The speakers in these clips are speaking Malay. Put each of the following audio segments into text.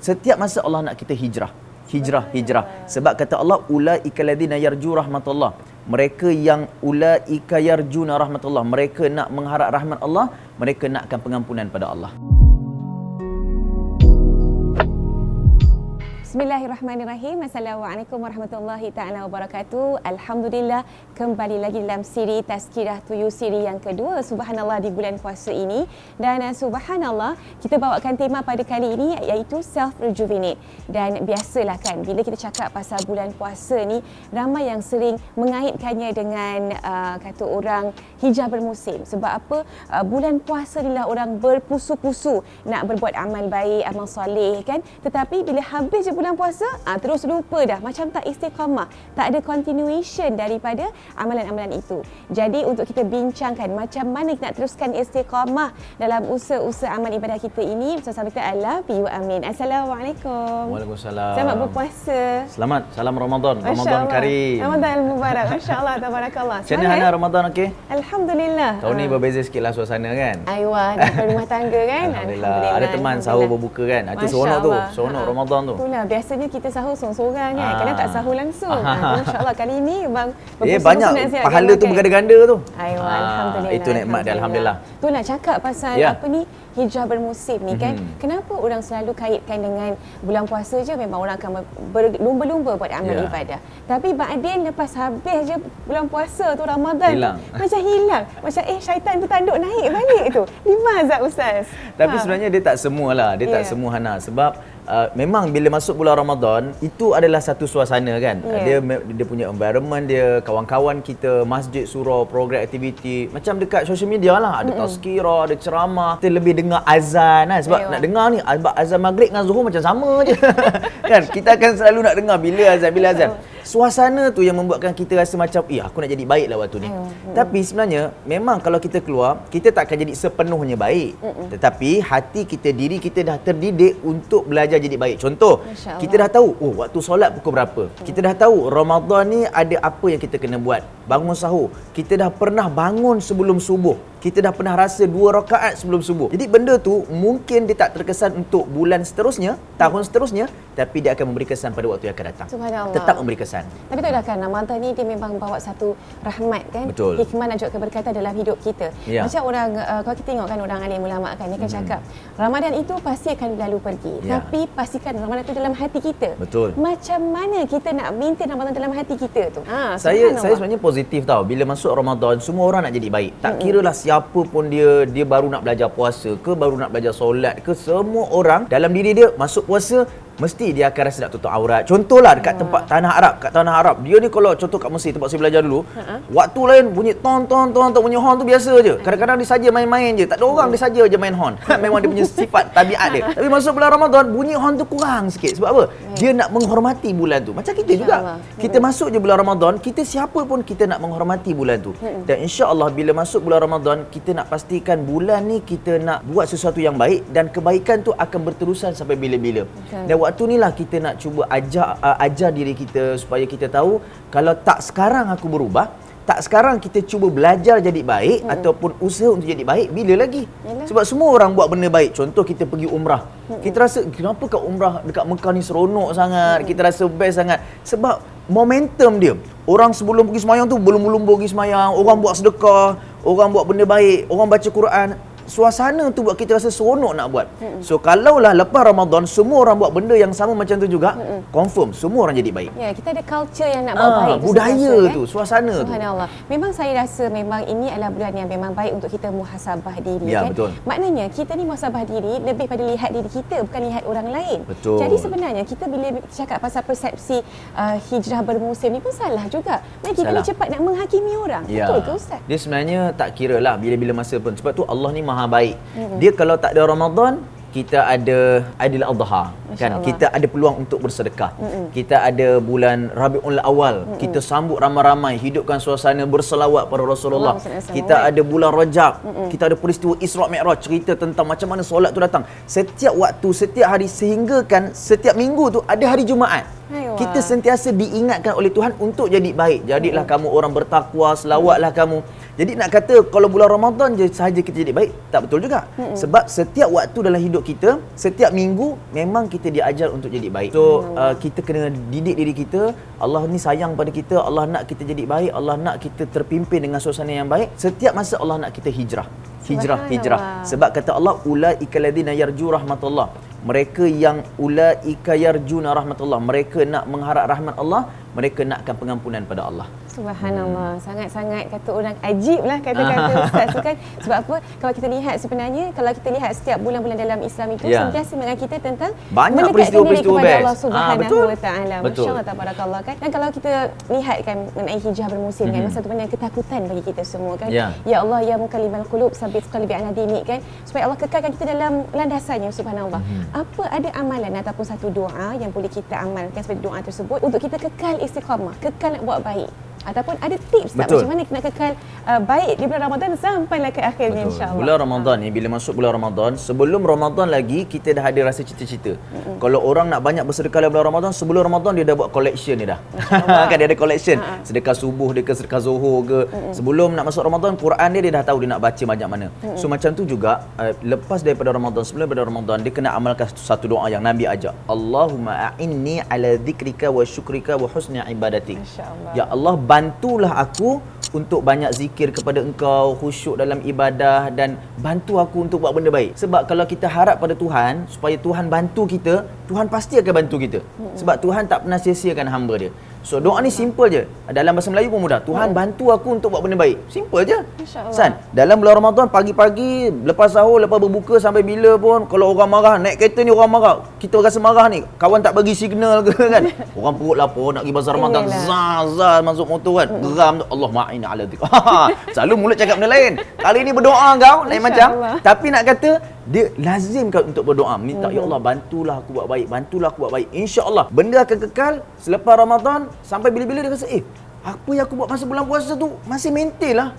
Setiap masa Allah nak kita hijrah. Hijrah. Sebab kata Allah, ulaika ladina yarju rahmatullah. Mereka yang ulaika yarjuna rahmatullah. Mereka nak mengharap rahmat Allah, mereka nakkan pengampunan pada Allah. Bismillahirrahmanirrahim. Assalamualaikum warahmatullahi taala wabarakatuh. Alhamdulillah, kembali lagi dalam siri Tazkirah Tuyul, siri yang kedua, subhanallah, di bulan puasa ini. Dan subhanallah, kita bawakan tema pada kali ini iaitu self rejuvenate. Dan biasalah kan, bila kita cakap pasal bulan puasa ni, ramai yang sering mengaitkannya dengan kata orang hijrah bermusim. Sebab apa? Bulan puasa ni lah orang berpusu-pusu nak berbuat amal baik, amal soleh kan. Tetapi bila habis je bulan puasa, terus lupa dah, macam tak istiqamah, tak ada continuation daripada amalan-amalan itu. Jadi untuk kita bincangkan macam mana kita nak teruskan istiqamah dalam usaha-usaha amal ibadah kita ini, bersama kita adalah Biyu Amin. Assalamualaikum. Waalaikumsalam. Selamat berpuasa. Selamat, salam Ramadan. Ramadan Karim. Ramadan Mubarak. Masya-Allah, tabarakallah. Macam mana Hana Ramadan okey? Alhamdulillah. Tahun ni berbeza sikitlah suasana kan? Aywa, nak rumah tangga kan? Alhamdulillah. Ada teman sahur berbuka kan? Itu seronok tu. Seronok Ramadan tu. Itulah, biasanya kita sahur sorang-sorang kan? Kadang tak sahur langsung. Masya-Allah, kali ni bang banyak pahala tu berganda-ganda tu. Aywa, alhamdulillah. Itu nikmat dia, alhamdulillah. Tu nak cakap pasal apa ni, hijrah bermusim ni kan. Kenapa orang selalu kaitkan dengan bulan puasa je memang orang akan berlumba-lumba buat amal ibadah. Tapi ba'din lepas habis je bulan puasa tu, Ramadan hilang. Macam hilang. Macam syaitan tu tanduk naik balik tu. Limaza Ustaz? Tapi sebenarnya dia tak semualah. Dia tak semua Hana. Sebab memang bila masuk bulan Ramadan, itu adalah satu suasana kan. Dia punya environment dia, kawan-kawan kita, masjid, surau, program aktiviti. Macam dekat social media lah. Ada tazkirah, ada ceramah. Kita lebih dengar azan kan. Sebab nak dengar ni, azan maghrib dengan zuhur macam sama je. Kan? Kita akan selalu nak dengar bila azan. Suasana tu yang membuatkan kita rasa macam, aku nak jadi baik lah waktu ni. Tapi sebenarnya, memang kalau kita keluar, kita tak akan jadi sepenuhnya baik. Tetapi hati kita, diri kita dah terdidik untuk belajar jadi baik. Contoh, kita dah tahu, waktu solat pukul berapa. Kita dah tahu, Ramadan ni ada apa yang kita kena buat. Bangun sahur. Kita dah pernah bangun sebelum subuh. Kita dah pernah rasa 2 rakaat sebelum subuh. Jadi benda tu mungkin dia tak terkesan untuk bulan seterusnya, tahun seterusnya, tapi dia akan memberi kesan pada waktu yang akan datang. Tetap memberi kesan. Tapi tu dah kan, Ramadan ni dia memang bawa satu rahmat kan. Betul. Hikmah dan juga keberkatan dalam hidup kita. Macam orang, kalau kita tengok kan orang alim ulama kan, dia akan cakap, Ramadan itu pasti akan berlalu pergi. Tapi pastikan Ramadan itu dalam hati kita. Betul. Macam mana kita nak maintain Ramadan dalam hati kita tu? Saya sebenarnya positif tau. Bila masuk Ramadan, semua orang nak jadi baik. Tak kiralah siapa pun dia baru nak belajar puasa ke, baru nak belajar solat ke, semua orang dalam diri dia masuk puasa mesti dia akan rasa nak tutup aurat. Contohlah dekat tempat tanah Arab. Dia ni kalau contoh kat Mesir, tempat saya belajar dulu, waktu lain bunyi ton bunyi horn tu biasa je. Kadang-kadang dia saja main-main je. Tak ada orang, dia saja je main horn. Memang dia punya sifat tabiat dia. Tapi masuk bulan Ramadan, bunyi horn tu kurang sikit. Sebab apa? Dia nak menghormati bulan tu. Macam kita juga. Kita masuk je bulan Ramadan, kita siapa pun kita nak menghormati bulan tu. Dan insya-Allah bila masuk bulan Ramadan, kita nak pastikan bulan ni kita nak buat sesuatu yang baik dan kebaikan tu akan berterusan sampai bila-bila. Dan waktu ni lah kita nak cuba ajar diri kita supaya kita tahu, kalau tak sekarang aku berubah, tak sekarang kita cuba belajar jadi baik ataupun usaha untuk jadi baik, bila lagi? Sebab semua orang buat benda baik. Contoh kita pergi umrah. Kita rasa kenapa kat umrah dekat Mekah ni seronok sangat, kita rasa best sangat. Sebab momentum dia. Orang sebelum pergi semayang tu berlumba-lumba pergi semayang, orang buat sedekah, orang buat benda baik, orang baca Quran. Suasana tu buat kita rasa seronok nak buat. So kalaulah lepas Ramadan semua orang buat benda yang sama macam tu juga, confirm semua orang jadi baik. Ya, kita ada culture yang nak buat baik. Budaya rasa, tu, suasana tu. Subhanallah. Memang saya rasa memang ini adalah bulan yang memang baik untuk kita muhasabah diri kan. Betul. Maknanya kita ni muhasabah diri lebih pada lihat diri kita, bukan lihat orang lain. Betul. Jadi sebenarnya kita bila cakap pasal persepsi hijrah bermusim ni pun salah juga. Dan kita ni cepat nak menghakimi orang. Betul ke Ustaz? Dia sebenarnya tak kira lah bila-bila masa pun. Sebab tu Allah ni maha baik. Dia kalau tak ada Ramadan, kita ada Aidil Adha kan, kita ada peluang untuk bersedekah. Kita ada bulan Rabiul Awal, kita sambut ramai-ramai, hidupkan suasana berselawat pada Rasulullah. Kita ada bulan Rajab, kita ada peristiwa Isra Mi'raj, cerita tentang macam mana solat tu datang. Setiap waktu, setiap hari, sehingga kan setiap minggu tu ada hari Jumaat. Kita sentiasa diingatkan oleh Tuhan untuk jadi baik. Jadilah kamu orang bertakwa, selawatlah kamu. Jadi nak kata kalau bulan Ramadan je sahaja kita jadi baik, tak betul juga. Sebab setiap waktu dalam hidup kita, setiap minggu memang kita diajar untuk jadi baik. So kita kena didik diri kita. Allah ni sayang pada kita, Allah nak kita jadi baik, Allah nak kita terpimpin dengan suasana yang baik. Setiap masa Allah nak kita hijrah. Hijrah. Sebab kata Allah, ulaika ladina yarju rahmatullah. Mereka yang ulaika yarjuna rahmatullah, mereka nak mengharap rahmat Allah, mereka nakkan pengampunan pada Allah. Subhanallah, sangat-sangat kata orang ajib lah kata-kata Ustaz tu kan. Sebab apa? Kalau kita lihat sebenarnya, kalau kita lihat setiap bulan-bulan dalam Islam itu sentiasa mengajar kita tentang banyak mendekatkan diri kepada best. Allah Subhanahu wa taala. Betul. Masya-Allah tabarakallah kan. Dan kalau kita lihat kan mengenai hijrah bermusim kan, satu benda yang ketakutan bagi kita semua kan. Ya Allah ya muqallibal qulub tsabbit qalbi ala dinik kan. Supaya Allah kekalkan kita dalam landasannya subhanallah. Apa ada amalan ataupun satu doa yang boleh kita amalkan seperti doa tersebut untuk kita kekal istiqamah, kekal nak buat baik? Ataupun ada tips tak macam mana nak kekal baik di bulan Ramadan sampailah ke akhirnya insya-Allah. Bulan Ramadan ni, bila masuk bulan Ramadan, sebelum Ramadan lagi kita dah ada rasa cita-cita. Kalau orang nak banyak bersedekah dalam bulan Ramadan, sebelum Ramadan dia dah buat collection dia dah. Kan dia ada collection. Sedekah subuh dia ke, sedekah zuhur ke. Sebelum nak masuk Ramadan, Quran dia dah tahu dia nak baca banyak mana. So macam tu juga lepas daripada Ramadan, sebelum daripada Ramadan, dia kena amalkan satu doa yang Nabi ajak. Allahumma a'inni ala dzikrika wa syukrika wa husni ibadatik. Ya Allah, bantulah aku untuk banyak zikir kepada Engkau, khusyuk dalam ibadah, dan bantu aku untuk buat benda baik. Sebab kalau kita harap pada Tuhan supaya Tuhan bantu kita, Tuhan pasti akan bantu kita. Sebab Tuhan tak pernah sia-siakan hamba dia. So doa ni simple je. Dalam bahasa Melayu pun mudah. Tuhan bantu aku untuk buat benda baik. Simple je. San, dalam bulan Ramadan pagi-pagi lepas sahur, lepas berbuka sampai bila pun, kalau orang marah, naik kereta ni orang marah, kita rasa marah ni, kawan tak bagi signal ke kan. Orang perut lapar nak pergi bazar Ramadan, zaz masuk motor kan. Geram tu, Allah ma'ina ala dzikr. Selalu mulut cakap benda lain. Kali ni berdoa kau lain macam. Tapi nak kata dia lazim kau untuk berdoa, minta ya Allah bantulah aku buat baik, bantulah aku buat baik. Insya-Allah benda akan kekal selepas Ramadan sampai bila-bila dia rasa apa yang aku buat masa bulan puasa tu masih maintain lah.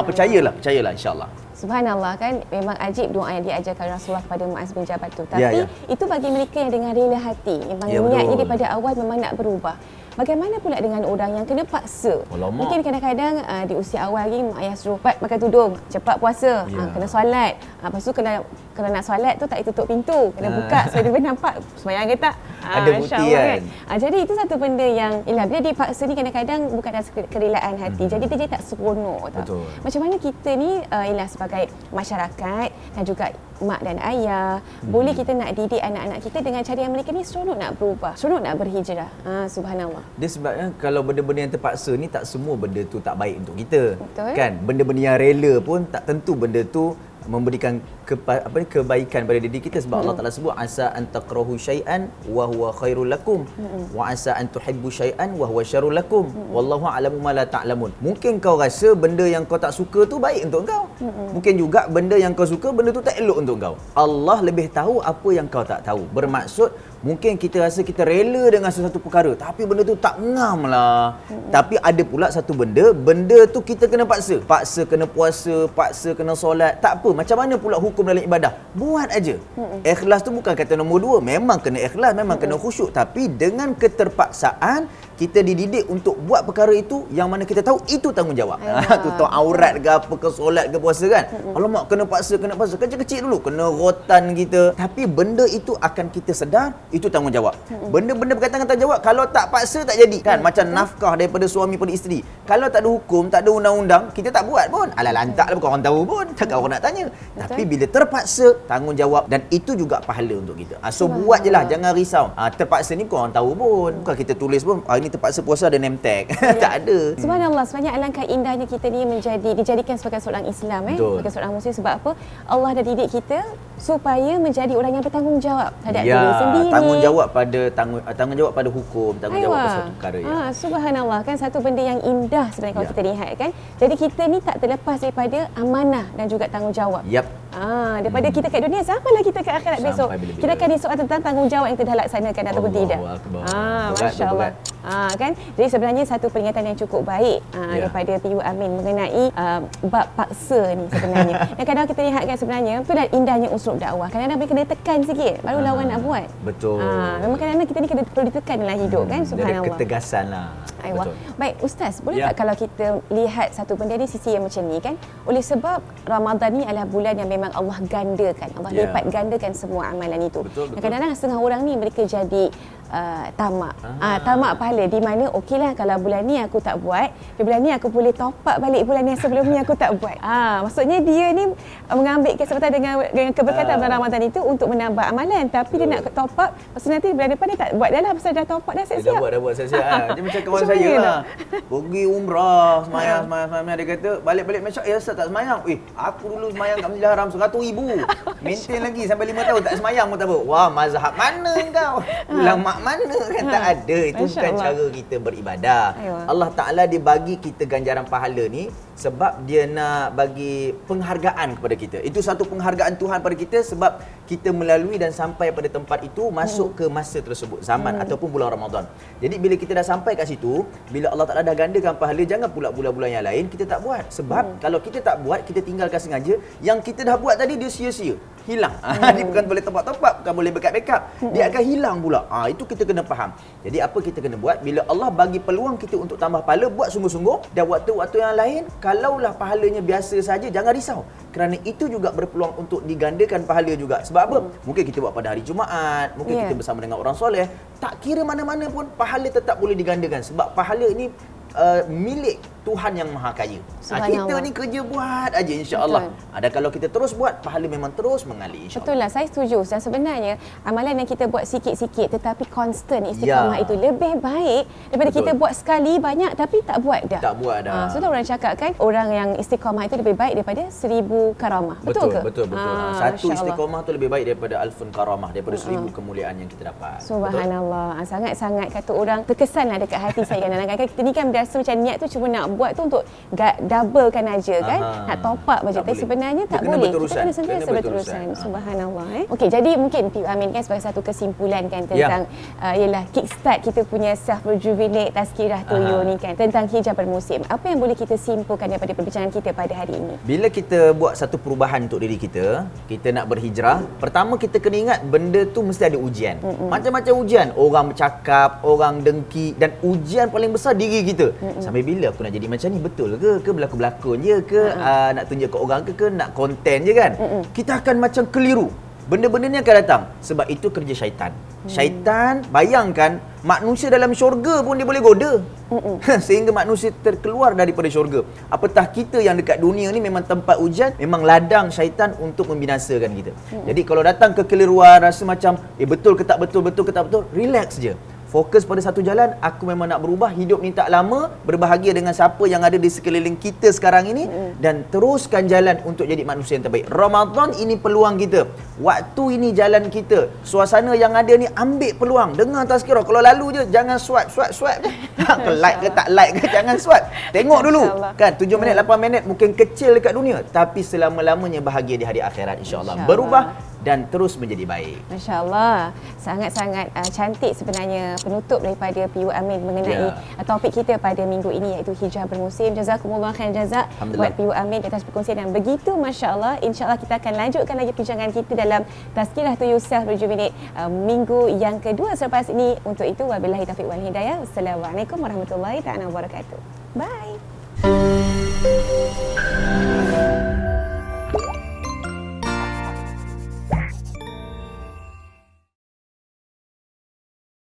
Percayalah insya-Allah. Subhanallah kan, memang ajib doa yang diajarkan Rasulullah kepada Muaz bin Jabal tu. Tapi itu bagi mereka yang dengan rela hati, memang niatnya daripada awal memang nak berubah. Bagaimana pula dengan orang yang kena paksa? Mungkin kadang-kadang di usia awal lagi mak ayah suruh cepat pakai tudung, cepat puasa, kena solat. Lepas tu kalau nak solat tu tak tutup pintu, kena buka supaya dia nampak sembahyang ke tak. Ada bukti kan. Jadi itu satu benda yang bila dipaksa ni kadang-kadang bukan atas kerelaan hati. Jadi dia tak seronok tau. Macam mana kita ni sebagai masyarakat dan juga mak dan ayah, boleh kita nak didik anak-anak kita dengan cara yang mereka ni seronok nak berubah, seronok nak berhijrah. Subhanallah. Dia sebabnya kalau benda-benda yang terpaksa ni, tak semua benda tu tak baik untuk kita. Betul. Kan? Benda-benda yang rela pun tak tentu benda tu memberikan kebaikan pada diri kita. Sebab Allah Taala sebut asa an takrahu syai'an wa huwa khairul lakum wa asa an tuhibbu syai'an wa huwa syarrul lakum wallahu a'lamu ma la ta'lamun. Mungkin kau rasa benda yang kau tak suka tu baik untuk kau. Mungkin juga benda yang kau suka, benda tu tak elok untuk kau. Allah lebih tahu apa yang kau tak tahu. Bermaksud mungkin kita rasa kita rela dengan sesuatu perkara, tapi benda tu tak ngam lah. Tapi ada pula satu benda tu kita kena paksa. Paksa kena puasa, paksa kena solat. Tak apa, macam mana pula hukum dalam ibadah? Buat aja. Ikhlas tu bukan kata nombor 2. Memang kena ikhlas, memang kena khusyuk. Tapi dengan keterpaksaan, kita dididik untuk buat perkara itu yang mana kita tahu itu tanggungjawab. Tutup aurat ke apa ke, solat ke, puasa kan. Alamak, kena paksa. Kecil-kecil dulu kena rotan kita. Tapi benda itu akan kita sedar itu tanggungjawab. Benda-benda berkaitan dengan tanggungjawab, kalau tak paksa tak jadi kan. Macam nafkah daripada suami pada isteri, kalau tak ada hukum, tak ada undang-undang, kita tak buat pun. Alah lantak lah, bukan orang tahu pun, takkan orang nak tanya. Tapi bila terpaksa, tanggungjawab, dan itu juga pahala untuk kita. So buat je lah, jangan risau. Terpaksa ni bukan orang tahu pun, bukan kita tulis pun ini terpaksa puasa ada name tag. Tak ada. Subhanallah, sebenarnya alangkah indahnya kita ni dijadikan sebagai seorang Islam, sebagai seorang muslim. Sebab apa? Allah dah didik kita supaya menjadi orang yang bertanggungjawab terhadap diri sendiri. Tanggungjawab pada hukum, tanggungjawab pada suatu perkara. Subhanallah, kan satu benda yang indah sebenarnya kalau kita lihat kan. Jadi kita ni tak terlepas daripada amanah dan juga tanggungjawab. Daripada kita kat dunia, sampailah kita ke akhirat Sampai besok. bila-bila. Kita akan disoal tentang tanggungjawab yang kita dah laksanakan ataupun tidak. Allahu Akbar. Masya Allah. Kan? Jadi sebenarnya satu peringatan yang cukup baik daripada PU Amin mengenai bab paksa ni sebenarnya. Dan kadang kita lihat kan sebenarnya, itulah indahnya uslub dakwah. Kadang-kadang mereka kena tekan sikit, barulah orang nak buat. Betul. Memang kadang-kadang kita ni kena perlu ditekan dalam hidup kan, Dari subhanallah. ketegasan lah. Aiwah. Betul. Baik, Ustaz, boleh Ya. tak kalau kita lihat satu benda ni sisi yang macam ni kan? Oleh sebab Ramadan ni adalah bulan yang memang Allah gandakan. Allah Ya. lipat gandakan semua amalan itu. Betul, betul. Dan kadang-kadang setengah orang ni mereka jadi tamak. Tamak pahala di mana okeylah kalau bulan ni aku tak buat, di bulan ni aku boleh top up balik bulan yang sebelum ni aku tak buat. Maksudnya dia ni mengambil kesempatan dengan keberkatan bulan Ramadan itu untuk menambah amalan, tapi dia nak top up, lepas tu nanti bulan depan dia tak buat dah lah pasal dah top up dah Dia siap-siap. dah buat siap-siap kan. Dia macam kawan Macam saya mana lah. Pergi umrah, semayang. Dia kata, balik-balik Malaysia, ya Ustaz tak semayang. Aku dulu semayang kat Masjidil Haram 100,000. Maintain lagi sampai 5 tahun tak semayang pun tak apa. Wah, mazhab mana kau? Ulama mana kan? Tak ada. Itu Masya bukan Allah. cara kita beribadah. Aywa. Allah Ta'ala dia bagi kita ganjaran pahala ni sebab dia nak bagi penghargaan kepada kita. Itu satu penghargaan Tuhan pada kita sebab kita melalui dan sampai pada tempat itu, masuk ke masa tersebut, zaman ataupun bulan Ramadan. Jadi bila kita dah sampai kat situ, bila Allah Ta'ala dah gandakan pahala, jangan pula bulan-bulan yang lain kita tak buat. Sebab kalau kita tak buat, kita tinggalkan sengaja, yang kita dah buat tadi dia sia-sia, hilang. Dia bukan boleh top-up, bukan boleh backup. Dia akan hilang pula. Itu kita kena faham. Jadi apa kita kena buat? Bila Allah bagi peluang kita untuk tambah pahala, buat sungguh-sungguh. Dan waktu-waktu yang lain, kalaulah pahalanya biasa saja, jangan risau. Kerana itu juga berpeluang untuk digandakan pahala juga. Sebab apa? Mungkin kita buat pada hari Jumaat, mungkin kita bersama dengan orang soleh. Tak kira mana-mana pun, pahala tetap boleh digandakan. Sebab pahala ini milik Tuhan yang Maha Kaya. Kita ni kerja buat aja, insya-Allah. Dan kalau kita terus buat, pahala memang terus mengalir, insya-Allah. Betul lah, saya setuju. Dan sebenarnya amalan yang kita buat sikit-sikit tetapi konstan istiqamah itu lebih baik daripada kita buat sekali banyak tapi tak buat dah. Tak buat dah. Sudah orang cakap kan, orang yang istiqamah itu lebih baik daripada 1000 karamah. Betul ke? Betul. Satu istiqamah tu lebih baik daripada alfun karamah, daripada 1000 kemuliaan yang kita dapat. Subhanallah. Sangat-sangat kata orang terkesanlah dekat hati saya kadang-kadang. Kita ni kan biasa macam niat tu cuma nak buat tu untuk doublekan aja kan, nak top up aja, tapi sebenarnya tak boleh. Kita kena sentiasa berterusan. Subhanallah. Okey, jadi mungkin PU Amin kan sebagai satu kesimpulan kan tentang ialah kickstart kita punya self rejuvenate tazkirah tuyu ni kan tentang hijab bermusim. Apa yang boleh kita simpulkan daripada perbincangan kita pada hari ini? Bila kita buat satu perubahan untuk diri kita, kita nak berhijrah, pertama kita kena ingat benda tu mesti ada ujian. Macam-macam ujian, orang bercakap, orang dengki, dan ujian paling besar diri kita. Sampai bila aku nak jadi macam ni, betul ke? Ke berlakon-berlakon je ke? Nak tunjuk ke orang ke? Nak konten je kan? Kita akan macam keliru. Benda-benda ni akan datang. Sebab itu kerja syaitan. Syaitan, bayangkan manusia dalam syurga pun dia boleh goda. Sehingga manusia terkeluar daripada syurga. Apatah kita yang dekat dunia ni memang tempat ujian, memang ladang syaitan untuk membinasakan kita. Jadi kalau datang kekeliruan, rasa macam betul ke tak betul, betul ke tak betul, relax je. Fokus pada satu jalan, aku memang nak berubah, hidup ni tak lama, berbahagia dengan siapa yang ada di sekeliling kita sekarang ini, dan teruskan jalan untuk jadi manusia yang terbaik. Ramadan ini peluang kita. Waktu ini jalan kita. Suasana yang ada ni, ambil peluang. Dengar tazkirah. Kalau lalu je, jangan swipe. Like ke tak like ke, jangan swipe. Tengok dulu. Kan, 7 minit, 8 minit mungkin kecil dekat dunia, tapi selama-lamanya bahagia di hari akhirat, insya-Allah. Berubah dan terus menjadi baik. Masya Allah. Sangat-sangat cantik sebenarnya penutup daripada PU Amin mengenai topik kita pada minggu ini, iaitu hijrah bermusim. Jazakumullah khairan jazak buat PU Amin atas perkongsian yang begitu Masya Allah. InsyaAllah kita akan lanjutkan lagi perbincangan kita dalam Tazkirah to Yourself Rejuvenate minggu yang kedua selepas ini. Untuk itu, wabillahi taufiq wal hidayah. Assalamualaikum warahmatullahi taala wabarakatuh. Bye.